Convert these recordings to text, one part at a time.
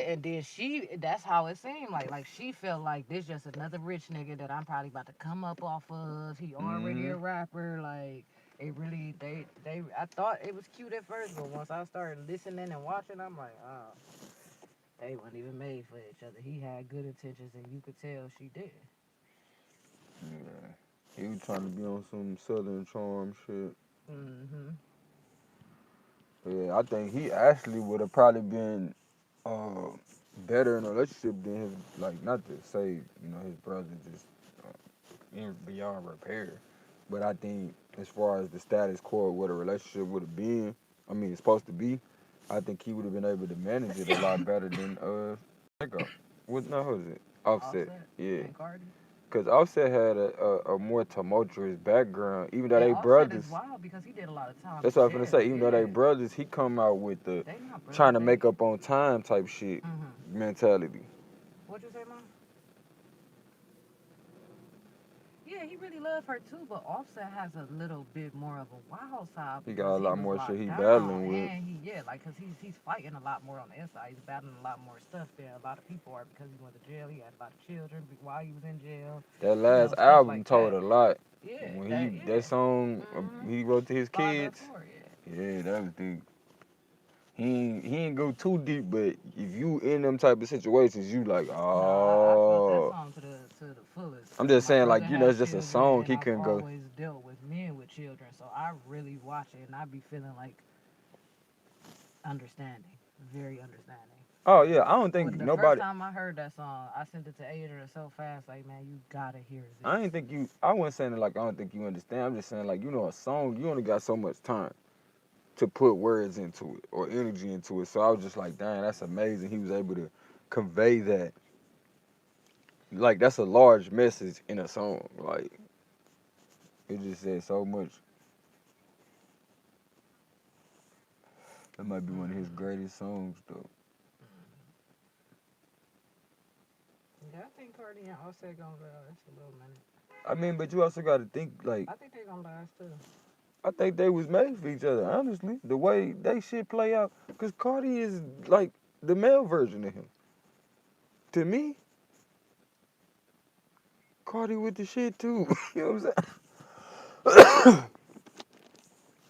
and then that's how it seemed like she felt like this just another rich nigga that I'm probably about to come up off of. He already a rapper, like it really they I thought it was cute at first, but once I started listening and watching, I'm like, oh, they weren't even made for each other. He had good intentions, and you could tell she did. Yeah. He was trying to be on some Southern Charm shit. Mm-hmm. Yeah, I think he actually would have probably been uh, better in a relationship than his, like, not to say, his brother just beyond repair. But I think as far as the status quo of what a relationship would have been, I mean, it's supposed to be, I think he would have been able to manage it a lot better than, what, no, who is it? Offset. Offset Yeah. and Cardi. Because Offset had a more tumultuous background, even though And they Offset is brothers. wild because he did a lot of time That's in what I'm finna jail. say. Even though they Yeah, brothers, he come out with the they not trying brothers. to They. make up on time type shit Mm-hmm. mentality. What you say, mom? Yeah, he really loved her too, but Offset has a little bit more of a wild side He got because a he lot was more shit locked he down battling with. and like cause he's fighting a lot more on the inside. He's battling a lot more stuff than a lot of people are because he went to jail. He had a lot of children while he was in jail, That last stuff album like told that. a lot. Yeah, When that yeah. song Mm-hmm. he wrote to his Slide that kids, tour, yeah. yeah, that was deep. He ain't go too deep, but if you in them type of situations, you like, No, I felt that oh. song to the fullest I'm because just my saying, brother like, has it's just a children song and he I've couldn't go. always dealt with men with children, so I really watch it and I be feeling like understanding, very understanding. Oh yeah, I don't think When the first nobody. time I heard that song, I sent it to Adrian so fast, like, man, you gotta hear I this. ain't think you. I wasn't saying it like I don't think you understand. I'm just saying like a song. You only got so much time to put words into it or energy into it. So I was just like, dang, that's amazing. He was able to convey that. Like that's a large message in a song. Like it just said so much. That might be one of his Mm-hmm. greatest songs though. Yeah, I think Cardi and Offset gonna last a little minute. I mean, but you also got to think like I think they gonna last too. I think they was made for each other. Honestly, the way they shit play out, cause Cardi is like the male version of him. To me, Cardi with the shit too. You know what I'm saying?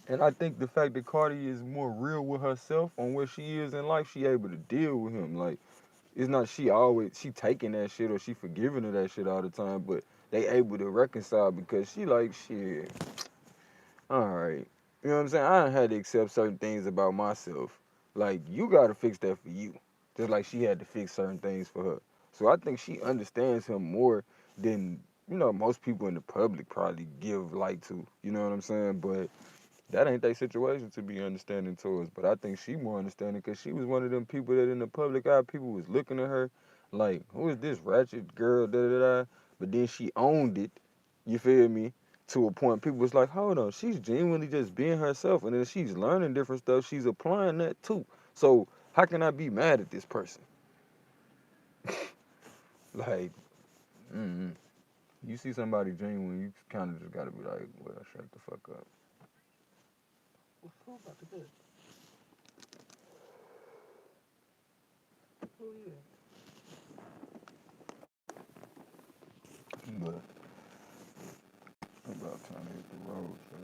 And I think the fact that Cardi is more real with herself on where she is in life, she able to deal with him. Like it's not she taking that shit or she forgiving her that shit all the time, but they able to reconcile because she like shit. All right, you know what I'm saying? I done had to accept certain things about myself. Like you gotta fix that for you, just like she had to fix certain things for her. So I think she understands him more than most people in the public probably give like to. You know what I'm saying? But that ain't their situation to be understanding towards. But I think she more understanding because she was one of them people that in the public eye, people was looking at her like, who is this ratchet girl, da da da. But then she owned it, you feel me? To a point, people was like, hold on, she's genuinely just being herself. And then she's learning different stuff, she's applying that too. So how can I be mad at this person? Like, mm-mm. You see somebody genuine, you kind of just gotta be like, well, shut the fuck up. Who about to cook? Who you? But about time to hit the road, so.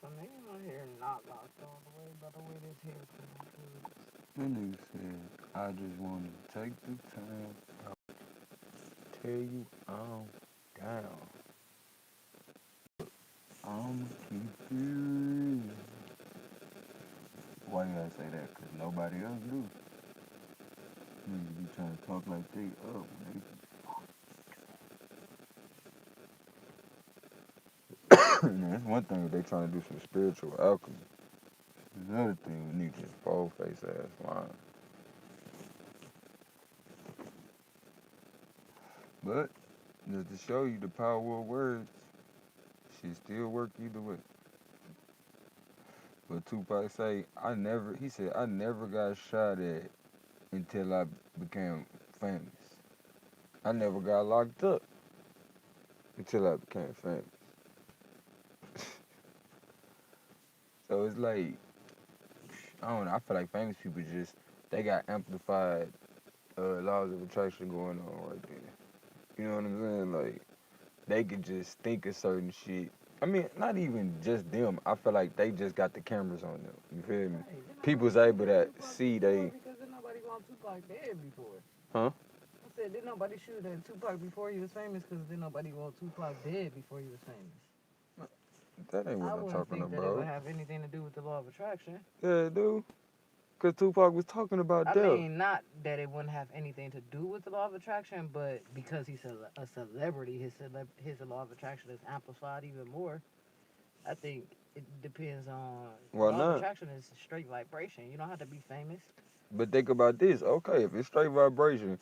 So maybe my hair not locked all the way by the way this hair looks. That nigga said, I just wanted to take the time to tell you I'm down. I'm keep you. Why you gotta say that? Cause nobody else do. Niggas be trying to talk like they up. That's one thing if they trying to do some spiritual alchemy. Another thing we need just bold face ass line. But Just to show you the power of words, she still work either way. But Tupac say, he said, I never got shot at until I became famous. I never got locked up until I became famous. So it's like, I don't know, I feel like famous people just, they got amplified laws of attraction going on right there. You know what I'm saying? Like, they could just think of certain shit. I mean, not even just them. I feel like they just got the cameras on them. You feel me? Right. People's able to see they. Because did nobody want Tupac dead before? Huh? I said, did nobody shoot at Tupac before he was famous? Because did nobody want Tupac dead before he was famous? That ain't what I I'm wouldn't talking think that it would about. have anything to do with the law of attraction. Yeah, dude. Because Tupac was talking about I death. mean, not that it wouldn't have anything to do with the law of attraction, but because he's a celebrity, his law of attraction is amplified even more. I think it depends on Why law of not? attraction is straight vibration. You don't have to be famous. But think about this. Okay, if it's straight vibration,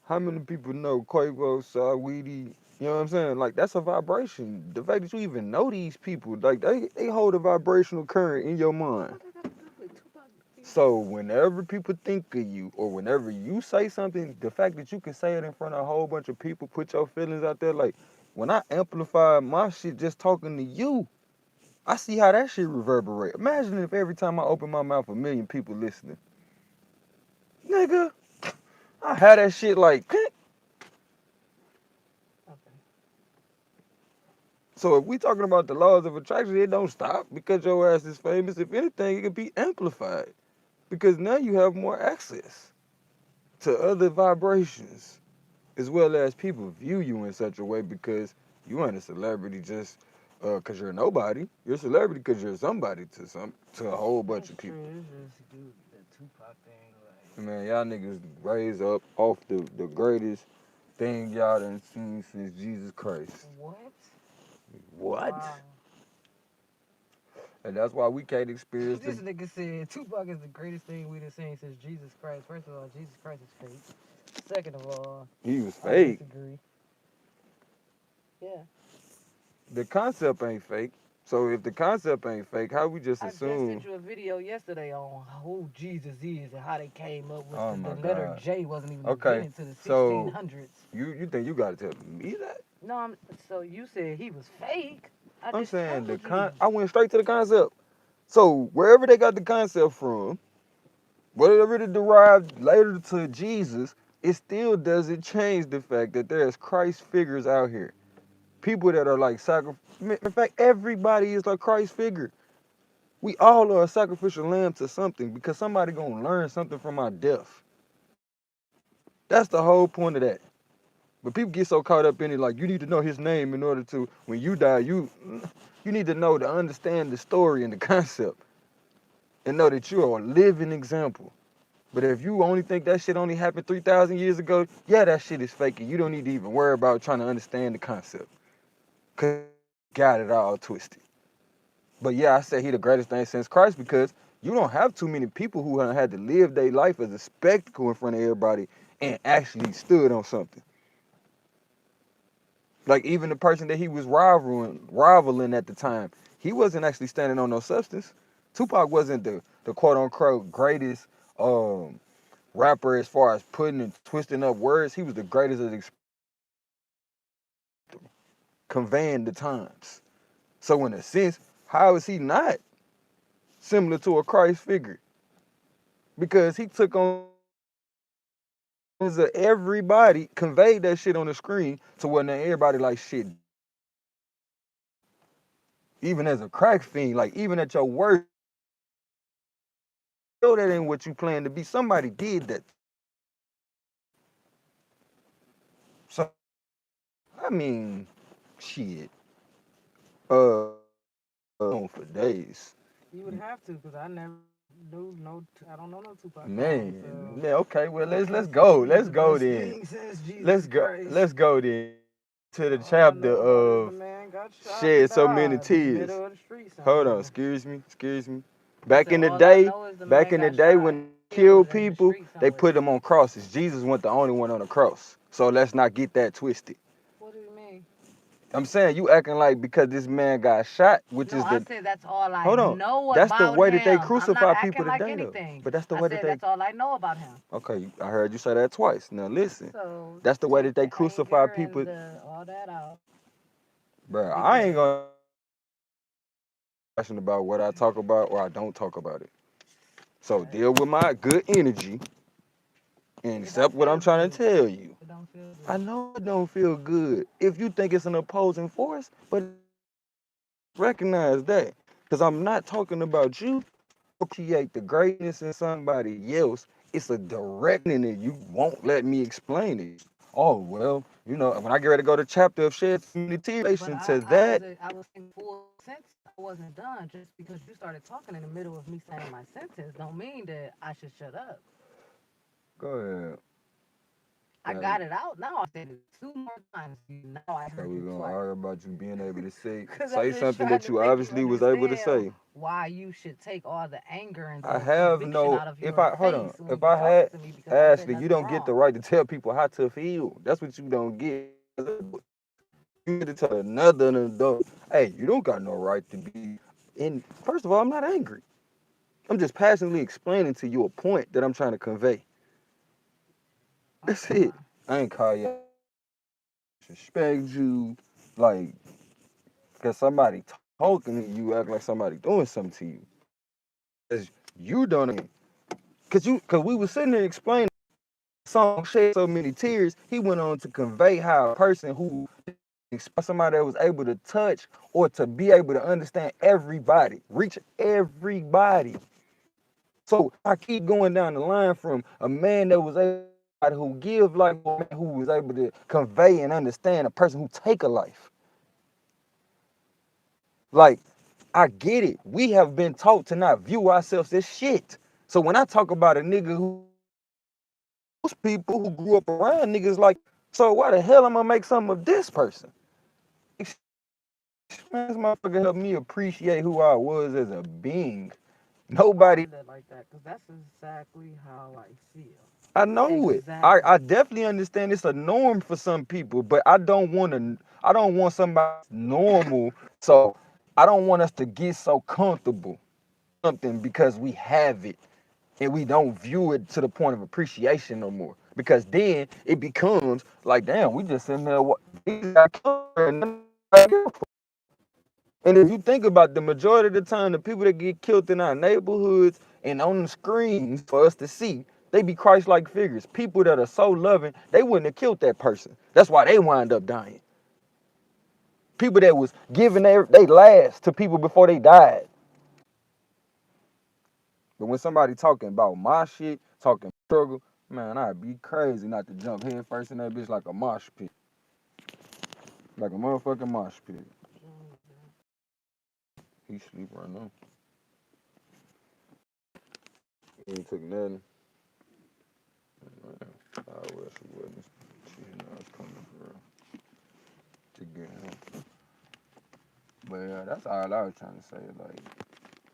how many people know Quavo, Saweetie? You know what I'm saying? Like, that's a vibration. The fact that you even know these people, like, they hold a vibrational current in your mind. What they got to do with Tupac? So whenever people think of you or whenever you say something, the fact that you can say it in front of a whole bunch of people, put your feelings out there, like when I amplify my shit just talking to you, I see how that shit reverberate. Imagine if every time I open my mouth, a million people listening. Nigga, I had that shit like. Okay. So if we talking about the laws of attraction, it don't stop because your ass is famous. If anything, it could be amplified because now you have more access to other vibrations, as well as people view you in such a way because you ain't a celebrity just because you're nobody. You're a celebrity because you're somebody to a whole bunch That's of true. people. It's just do the Tupac thing. Like, Man, y'all niggas raised up off the greatest thing y'all done seen since Jesus Christ. what? What? Wow. And that's why we can't experience This the. nigga said Tupac is the greatest thing we've seen since Jesus Christ. First of all, Jesus Christ is fake. Second of all, He was I fake. disagree. Yeah. The concept ain't fake. So if the concept ain't fake, how we just I just assume? sent you a video yesterday on who Jesus is and how they came up with Oh the my letter God. J wasn't even Okay, invented to the so 1600s. you think you gotta tell me that? No, so you said he was fake. I I'm just saying told you. I went straight to the concept. So wherever they got the concept from, whatever it derived later to Jesus, it still doesn't change the fact that there's Christ figures out here. People that are like in fact, everybody is a Christ figure. We all are a sacrificial lamb to something because somebody gonna learn something from our death. That's the whole point of that. But people get so caught up in it, like you need to know his name in order to, when you die, you need to know to understand the story and the concept and know that you are a living example. But if you only think that shit only happened 3,000 years ago, yeah, that shit is fake, and you don't need to even worry about trying to understand the concept. Cause got it all twisted. But yeah, I say he the greatest thing since Christ because you don't have too many people who had to live their life as a spectacle in front of everybody and actually stood on something. Like even the person that he was rivaling at the time, he wasn't actually standing on no substance. Tupac wasn't the quote unquote greatest rapper as far as putting and twisting up words. He was the greatest at conveying the times. So in a sense, how is he not similar to a Christ figure? Because he took on everybody, conveyed that shit on the screen to where now everybody like shit. Even as a crack fiend, like even at your worst, know that ain't what you plan to be. Somebody did that. So I mean, shit. On for days. You would have to, because I never knew no. I don't know no Tupac song. Man, So yeah, okay. Well, I let's can't say go. he was Let's the go best then. thing since Jesus Let's go. Christ. Let's go then to the All I chapter know about it is the of man got shot and shed so many died in the tears. middle of the street Hold on, somewhere. excuse me. I Back said, in the all I day, know is the back man in the got day shot when and they killed killed in the people, street they somewhere. put them on crosses. Jesus wasn't the only one on the cross. So let's not get that twisted. I'm saying you acting like because this man got shot, which No, is I the said that's all I hold on. know That's the about way that they him. I'm not crucify acting people like today, though. anything. But that's the I way that said they. that's all I know about him. Okay, I heard you say that twice. Now listen, So that's the way take that they the crucify anger and people, the all that out bro. I ain't because gonna question about what I talk about or I don't talk about it. So right, deal with my good energy and it don't accept what I'm feel trying to good. tell you. It don't feel I good. know it don't feel good if you think it's an opposing force, but recognize that because I'm not talking about you. Appreciate the greatness in somebody else. It's a direction and you won't let me explain it. Oh well, when I get ready to go to chapter of shed so many tears But to that. I was saying full sentence. I wasn't done. Just because you started talking in the middle of me saying my sentence, don't mean that I should shut up. Go ahead. I Now, got it out. Now I said it 2 more times to you. Now I so heard we're you gonna twice. argue about you being able to say Because I'm say just something trying that to you make you obviously was able to understand say. why you should take all the anger and I the have conviction no. out of If your I hold on, face when if you I talking had to me because I said Ashley, you nothing don't get the wrong. right to tell people how to feel. That's what you don't get. You get to tell another adult, hey, you don't got no right to be. And first of all, I'm not angry. I'm just passionately explaining to you a point that I'm trying to convey. That's Okay. it. I ain't call you, suspect you, like, because somebody talking to you, act like somebody doing something to you. Because you don't. Because we was sitting there explaining the song shed so many tears, he went on to convey how a person who somebody that was able to touch or to be able to understand everybody, reach everybody. So I keep going down the line from a man that was able who give life, to a man who was able to convey and understand a person who take a life. Like, I get it. We have been taught to not view ourselves as shit. So when I talk about a nigga who most people who grew up around niggas like, so why the hell am I make something of this person? Man, this motherfucker helped me appreciate who I was as a being. Why Nobody, is that like that? Because that's exactly how I feel. I know it. I Exactly. definitely understand it's a norm for some people, but I don't want somebody normal. So I don't want us to get so comfortable something because we have it and we don't view it to the point of appreciation no more. Because then it becomes like, damn, we just sitting there, and if you think about the majority of the time, the people that get killed in our neighborhoods and on the screens for us to see, they be Christ-like figures. People that are so loving, they wouldn't have killed that person. That's why they wind up dying. People that was giving they last to people before they died. But when somebody talking about my shit, talking struggle, man, I'd be crazy not to jump head first in that bitch like a mosh pit. Like a motherfucking mosh pit. He sleep right now. He ain't took nothing. Man, I wish he wasn't. She know it's coming for real. To get him. But yeah, that's all I was trying to say. Like,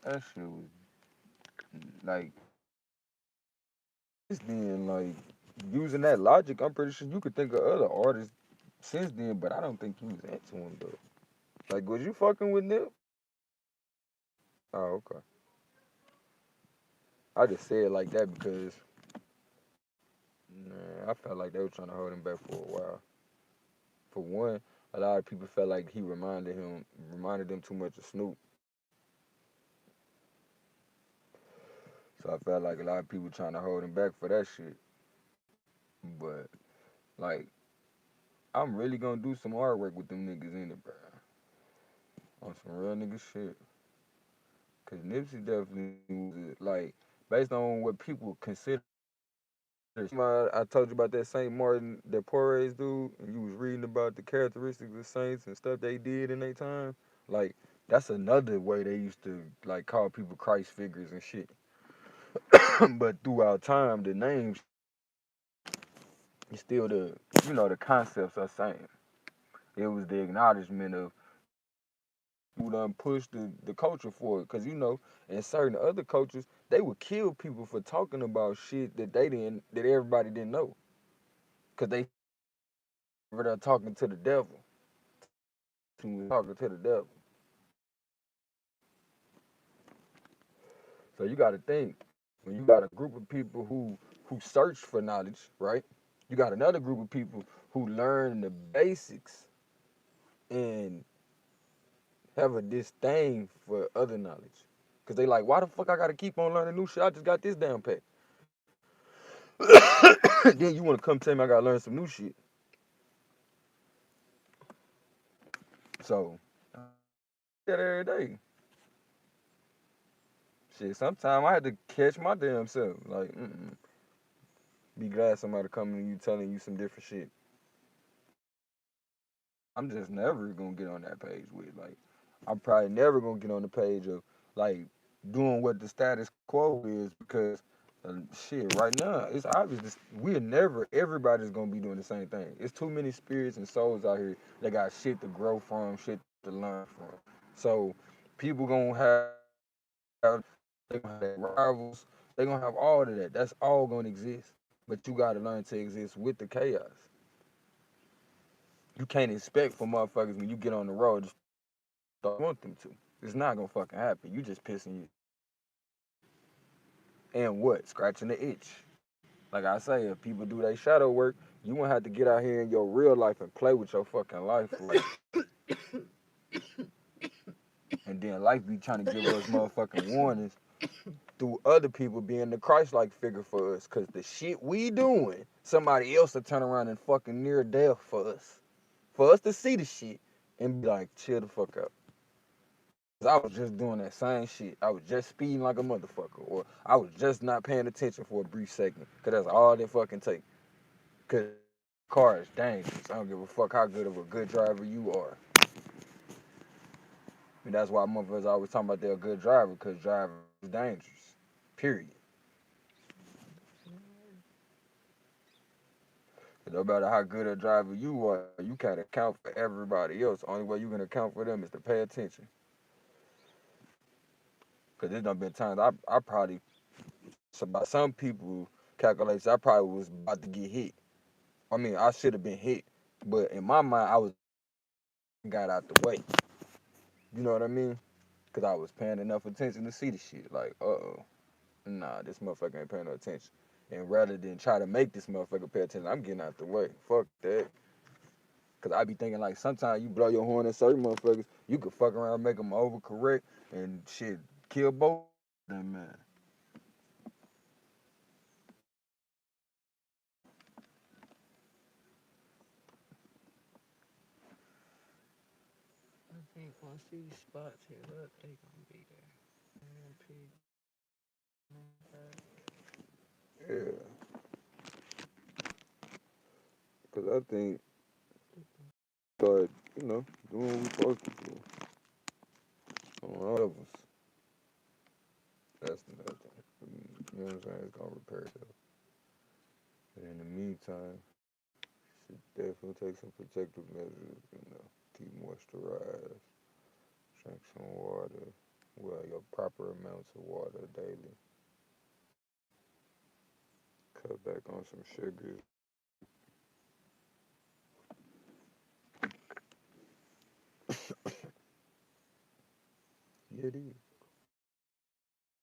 that shit was, like, it's then, like, using that logic, I'm pretty sure you could think of other artists since then, but I don't think you was into him, though. Like, was you fucking with Nip? Oh, okay. I just said it like that because, man, I felt like they were trying to hold him back for a while. For one, a lot of people felt like he reminded them too much of Snoop. So I felt like a lot of people trying to hold him back for that shit. But like, I'm really gonna do some artwork with them niggas in it, bro. On some real nigga shit. Cause Nipsey definitely was like, based on what people consider. I told you about that Saint Martin, that Porres dude, and you was reading about the characteristics of saints and stuff they did in their time. Like, that's another way they used to like call people Christ figures and shit. But throughout time, the names is still the concepts are same. It was the acknowledgement of who done pushed the culture for it. Cause in certain other cultures, they would kill people for talking about shit that everybody didn't know. Cause they were there talking to the devil. person was talking to the devil. So you got to think when you got a group of people who search for knowledge, right? You got another group of people who learn the basics and have a disdain for other knowledge. Cause they like, why the fuck I gotta keep on learning new shit? I just got this down pat. Then you wanna come tell me I gotta learn some new shit. So that every day. Shit, sometimes I had to catch my damn self. Like, be glad somebody coming to you telling you some different shit. I'm just never gonna get on that page with. Like, I'm probably never gonna get on the page of like doing what the status quo is because shit, right now it's obvious we're never everybody's gonna be doing the same thing. It's too many spirits and souls out here that got shit to grow from, shit to learn from. So people gonna they gonna have their rivals, they gonna have all of that. That's all gonna exist. But you gotta learn to exist with the chaos. You can't expect for motherfuckers when you get on the road to start want them to. It's not gonna fucking happen. You just pissing you. And what? Scratching the itch. Like I say, if people do their shadow work, you won't have to get out here in your real life and play with your fucking life. Like, and then life be trying to give us motherfucking warnings through other people being the Christ-like figure for us. Cause the shit we doing, somebody else will turn around and fucking near death for us. For us to see the shit and be like, chill the fuck out. I was just doing that same shit. I was just speeding like a motherfucker. Or I was just not paying attention for a brief second. Cause that's all they fucking take. Cause car is dangerous. I don't give a fuck how good of a good driver you are. And that's why motherfuckers always talking about they're a good driver, cause driving is dangerous. Period. And no matter how good a driver you are, you can't account for everybody else. Only way you can account for them is to pay attention. Cause there's done been times I probably, so by some people calculations, I probably was about to get hit. I mean, I should have been hit, but in my mind, I was got out the way. You know what I mean? Cause I was paying enough attention to see the shit. Like, nah, this motherfucker ain't paying no attention. And rather than try to make this motherfucker pay attention, I'm getting out the way. Fuck that. Cause I be thinking like sometimes you blow your horn at certain motherfuckers, you could fuck around, make them overcorrect, and shit, kill both of them, man. I think once these spots hit up, they gonna be there. And Yeah. Cause I think start, doing what we supposed to do on all levels. That's nothing. You know what I'm saying? It's gonna repair itself. And in the meantime, should definitely take some protective measures, keep moisturized, drink some water, well, your proper amounts of water daily. Cut back on some sugars. Yeah, it is.